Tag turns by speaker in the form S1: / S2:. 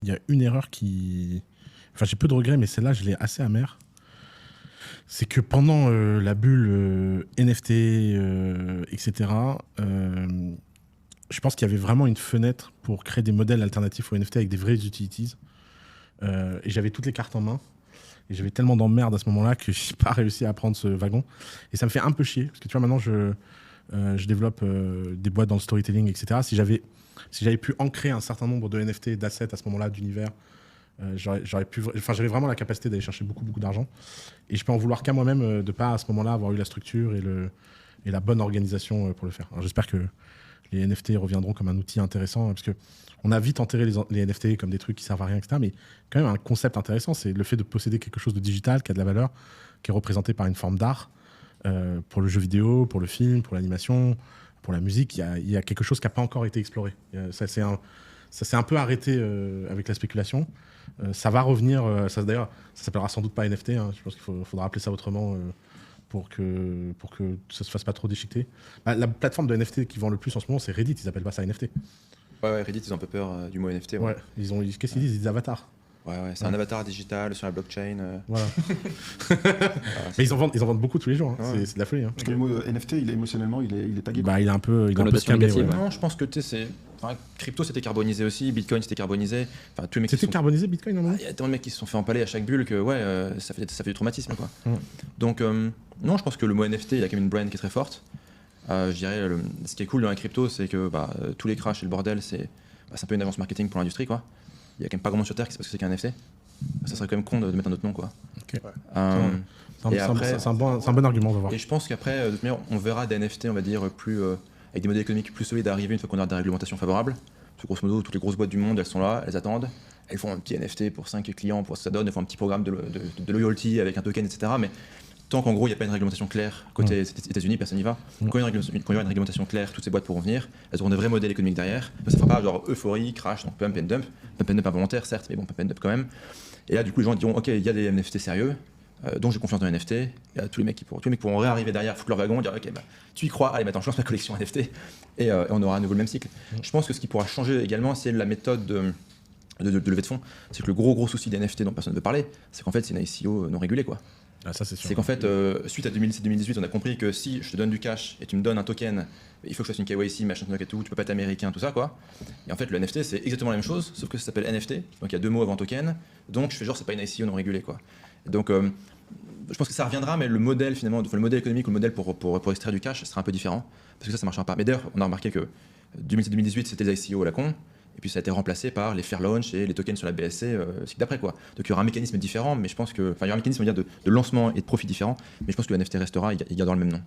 S1: y a une erreur qui... Enfin, j'ai peu de regrets, mais celle-là, je l'ai assez amère. C'est que pendant la bulle NFT, etc., je pense qu'il y avait vraiment une fenêtre pour créer des modèles alternatifs aux NFT avec des vraies utilities. Et j'avais toutes les cartes en main. Et j'avais tellement d'emmerdes à ce moment-là que je n'ai pas réussi à prendre ce wagon. Et ça me fait un peu chier. Parce que tu vois, maintenant, je développe des boîtes dans le storytelling, etc. Si j'avais pu ancrer un certain nombre de NFT, d'assets à ce moment-là, d'univers, j'avais vraiment la capacité d'aller chercher beaucoup, beaucoup d'argent. Et je peux en vouloir qu'à moi-même de ne pas, à ce moment-là, avoir eu la structure et la bonne organisation pour le faire. Alors, j'espère que les NFT reviendront comme un outil intéressant, parce qu'on a vite enterré les NFT comme des trucs qui servent à rien, etc. Mais quand même, un concept intéressant, c'est le fait de posséder quelque chose de digital, qui a de la valeur, qui est représenté par une forme d'art, pour le jeu vidéo, pour le film, pour l'animation, pour la musique. Il y a quelque chose qui n'a pas encore été exploré. Ça s'est un peu arrêté avec la spéculation. Ça va revenir, d'ailleurs, ça s'appellera sans doute pas NFT, hein. Je pense qu'il faudra appeler ça autrement pour que ça se fasse pas trop déchiqueter. La plateforme de NFT qui vend le plus en ce moment, c'est Reddit, ils appellent pas ça NFT.
S2: Ouais, Reddit, ils ont un peu peur du mot NFT.
S1: Ouais, qu'est-ce qu'ils disent? Ils disent avatar.
S2: Ouais, c'est un avatar digital sur la blockchain.
S1: Voilà. Mais ils en vendent beaucoup tous les jours, hein. C'est de la folie. Hein.
S3: Parce que le mot NFT, émotionnellement, il est tagué.
S1: Il est un peu scamé.
S4: négative.
S1: Ouais.
S2: Non, je pense que crypto c'était carbonisé aussi, Bitcoin c'était carbonisé. Enfin, tous les mecs
S1: C'était carbonisé Bitcoin, non?
S2: Il y a tellement de mecs qui se sont fait empaler à chaque bulle que ça fait du traumatisme, quoi. Donc non, je pense que le mot NFT, il a quand même une brand qui est très forte. Je dirais, ce qui est cool dans la crypto, c'est que tous les crashs et le bordel, c'est un peu une agence marketing pour l'industrie, quoi. Il y a quand même pas grand monde sur Terre qui sait pas ce que c'est qu'un NFT. Ça serait quand même con de mettre un autre nom, quoi.
S1: Okay.
S2: C'est
S1: un bon argument, on va voir.
S2: Et je pense qu'après, de toute manière, on verra des NFT, on va dire, plus avec des modèles économiques plus solides arriver une fois qu'on aura des réglementations favorables. Parce que grosso modo, toutes les grosses boîtes du monde, elles sont là, elles attendent. Elles font un petit NFT pour 5 clients, pour ce que ça donne. Elles font un petit programme de loyalty avec un token, etc. Mais tant qu'en gros, il n'y a pas une réglementation claire côté États-Unis, personne n'y va. Quand il y aura une réglementation claire, toutes ces boîtes pourront venir. Elles auront des vrais modèles économiques derrière. Ça ne fera pas genre euphorie, crash, donc pump and dump. Pump and dump involontaire, certes, mais bon, pump and dump quand même. Et là, du coup, les gens diront, OK, il y a des NFT sérieux, donc j'ai confiance dans les NFT. Et là, tous les mecs pourront réarriver derrière, foutre leur wagon, dire, OK, tu y crois, allez, maintenant, je lance ma collection NFT. Et on aura à nouveau le même cycle. Je pense que ce qui pourra changer également, c'est la méthode de levée de fonds. C'est que le gros souci des NFT dont personne ne veut parler, c'est qu'en fait, c'est une ICO non régulée, quoi.
S1: Ah, ça, c'est sûr.
S2: C'est qu'en fait, suite à 2017-2018, on a compris que si je te donne du cash et tu me donnes un token, il faut que je fasse une KYC, machin et tout, tu peux pas être américain, tout ça, quoi. Et en fait, le NFT, c'est exactement la même chose, sauf que ça s'appelle NFT, donc il y a 2 mots avant token, donc je fais genre, c'est pas une ICO non régulée, quoi. Donc, je pense que ça reviendra, mais le modèle, finalement, le modèle économique ou le modèle pour extraire du cash sera un peu différent, parce que ça marchera pas. Mais d'ailleurs, on a remarqué que 2017-2018, c'était les ICO à la con. Et puis ça a été remplacé par les fair launch et les tokens sur la BSC cycle d'après, quoi. Donc il y aura un mécanisme différent, mais je pense que, il y aura un mécanisme, on va dire, de lancement et de profit différent, mais je pense que le NFT restera, il garde le même nom.